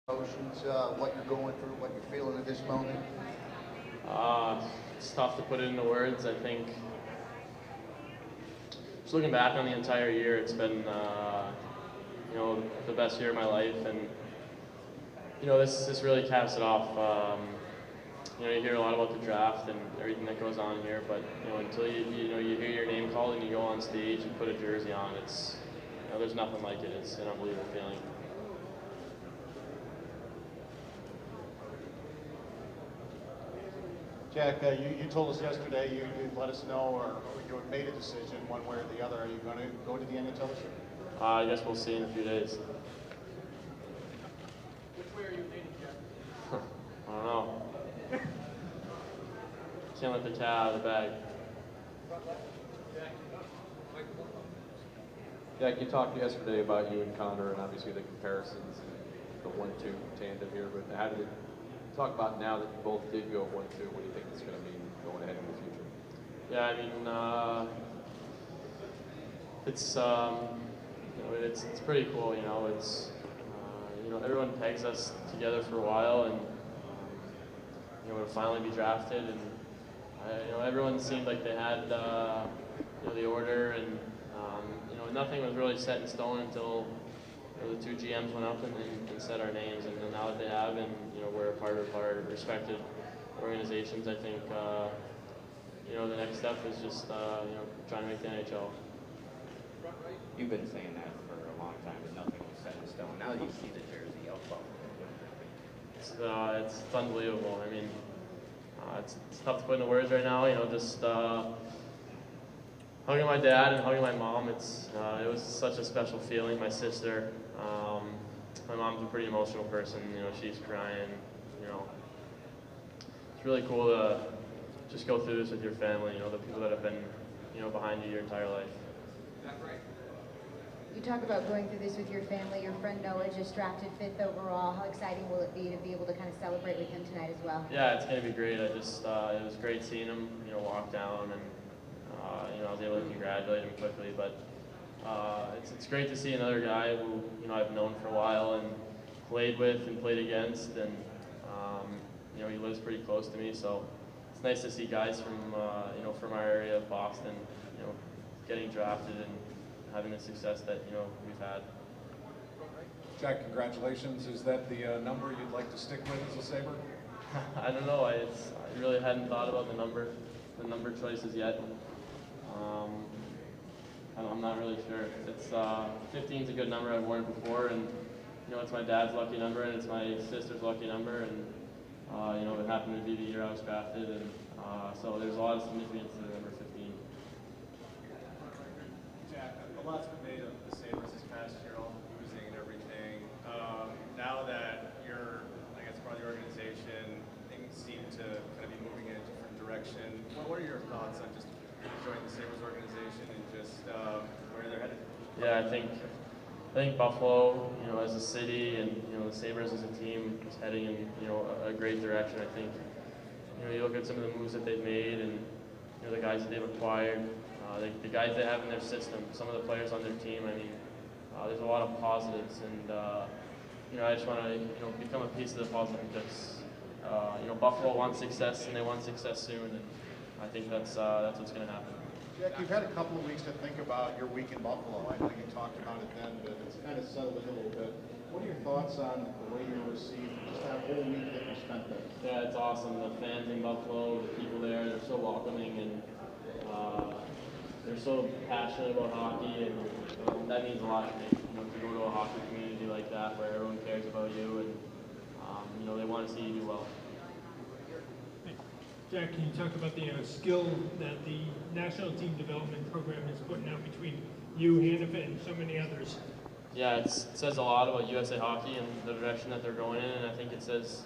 Emotions, what you're going through, what you're feeling at this moment? It's tough to put it into words. I think just looking back on the entire year, it's been the best year of my life, and this really caps it off. You hear a lot about the draft and everything that goes on here, but until you hear your name called and you go on stage and put a jersey on, it's there's nothing like it. It's an unbelievable feeling. Jack, you told us yesterday you let us know, or you had made a decision one way or the other. Are you going to go to the NHL this year? I guess we'll see in a few days. Which way are you leaning, Jeff? I don't know. Can't let the cat out of the bag. Jack, you talked yesterday about you and Connor and obviously the comparisons and the 1-2 tandem here, but how did it talk about now that you both did go 1-2? What do you think it's going to mean going ahead in the future? Yeah, I mean, it's pretty cool. It's everyone pegs us together for a while, and we'll finally be drafted, and everyone seemed like they had the order, and nothing was really set in stone until the two GMs went up and said our names, and now that they have, and we're a part of our respected organizations, I think the next step is just trying to make the NHL. You've been saying that for a long time, but nothing was set in stone. Now that you see the jersey, how fun. It's unbelievable. I mean, it's tough to put into words right now. Just hugging my dad and hugging my mom. It was such a special feeling. My sister, my mom's a pretty emotional person. She's crying. It's really cool to just go through this with your family. The people that have been behind you your entire life. You talk about going through this with your family. Your friend Noah just drafted 5th overall. How exciting will it be to be able to kind of celebrate with him tonight as well? Yeah, it's going to be great. It was great seeing him, walk down, and I was able to congratulate him quickly. But it's great to see another guy who I've known for a while and played with and played against, and he lives pretty close to me. So it's nice to see guys from our area of Boston, getting drafted and having the success that we've had. Jack, congratulations. Is that the number you'd like to stick with as a Sabre? I don't know. I really hadn't thought about the number choices yet. I'm not really sure. It's 15 is a good number. I've worn it before, and it's my dad's lucky number, and it's my sister's lucky number, and it happened to be the year I was drafted, and so there's a lot of significance to the number 15. Jack, a lot's been made of the Sabres this past year, all the losing and everything. Now that you're, I guess, part of the organization, things seem to kind of be moving in a different direction. What are your thoughts on just joining the Sabres organization and just where they're headed? Yeah, I think Buffalo, as a city, and the Sabres as a team is heading in a great direction. I think you look at some of the moves that they've made, and the guys that they've acquired, the guys they have in their system, some of the players on their team. I mean, there's a lot of positives, and I just want to become a piece of the puzzle, because Buffalo wants success, and they want success soon, and I think that's what's going to happen. Jack, you've had a couple of weeks to think about your week in Buffalo. I know you talked about it then, but it's kind of settled in a little bit. What are your thoughts on the way you were received, just that whole week that you spent there? Yeah, it's awesome. The fans in Buffalo, the people there, they're so welcoming, and they're so passionate about hockey, and that means a lot to me. To go to a hockey community like that where everyone cares about you, and they want to see you do well. Jack, can you talk about the skill that the National Team Development Program is putting out between you, Hannafin, and so many others? Yeah, it says a lot about USA Hockey and the direction that they're going in, and I think it says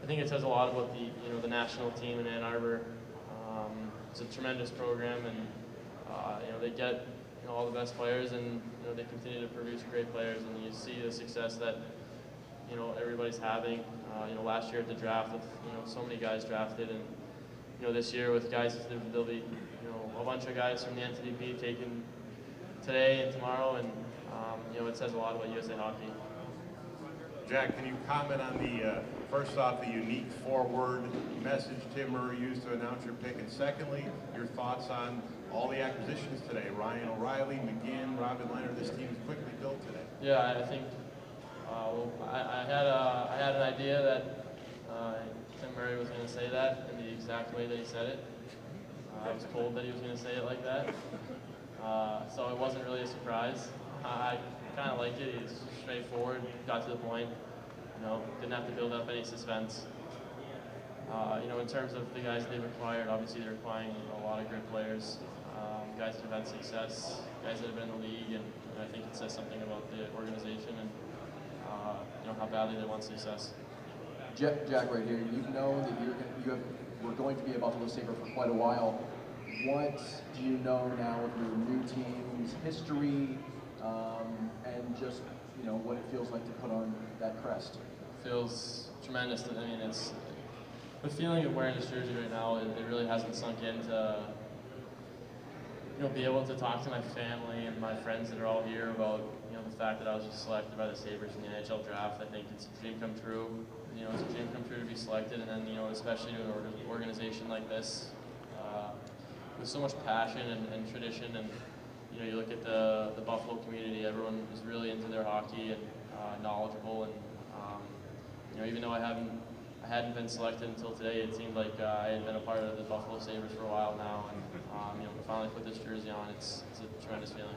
a lot about the national team in Ann Arbor. It's a tremendous program, and they get all the best players, and they continue to produce great players, and you see the success that everybody's having. Last year at the draft with so many guys drafted, and this year with guys, there'll be a bunch of guys from the NTDP taken today and tomorrow, and it says a lot about USA Hockey. Jack, can you comment on the, first off, the unique forward message Tim Murray used to announce your pick, and secondly, your thoughts on all the acquisitions today, Ryan O'Reilly, McGinn, Robin Leonard, this team's quickly built today. Yeah, I think I had an idea that Tim Murray was going to say that in the exact way that he said it. I was told that he was going to say it like that, so it wasn't really a surprise. I kind of liked it. He's straightforward, got to the point. You know, didn't have to build up any suspense. You know, in terms of the guys they've acquired, obviously they're acquiring a lot of great players, guys that have had success, guys that have been in the league, and I think it says something about the organization and you know, how badly they want success. Jack, right here. You've known that we're going to be a Buffalo Sabre for quite a while. What do you know now of your new team's history, and just, you know, what it feels like to put on that crest? Feels tremendous. I mean, it's the feeling of wearing this jersey right now. It really hasn't sunk in to, you know, be able to talk to my family and my friends that are all here about, you know, the fact that I was just selected by the Sabres in the NHL draft. I think it's a dream come true. You know, it's a dream come true to be selected, and then, you know, especially to an organization like this, with so much passion and tradition. And you know, you look at the Buffalo community. Everyone is really into their hockey and knowledgeable. And you know, even though I hadn't been selected until today, it seemed like I had been a part of the Buffalo Sabres for a while now. And you know, to finally put this jersey on, it's a tremendous feeling.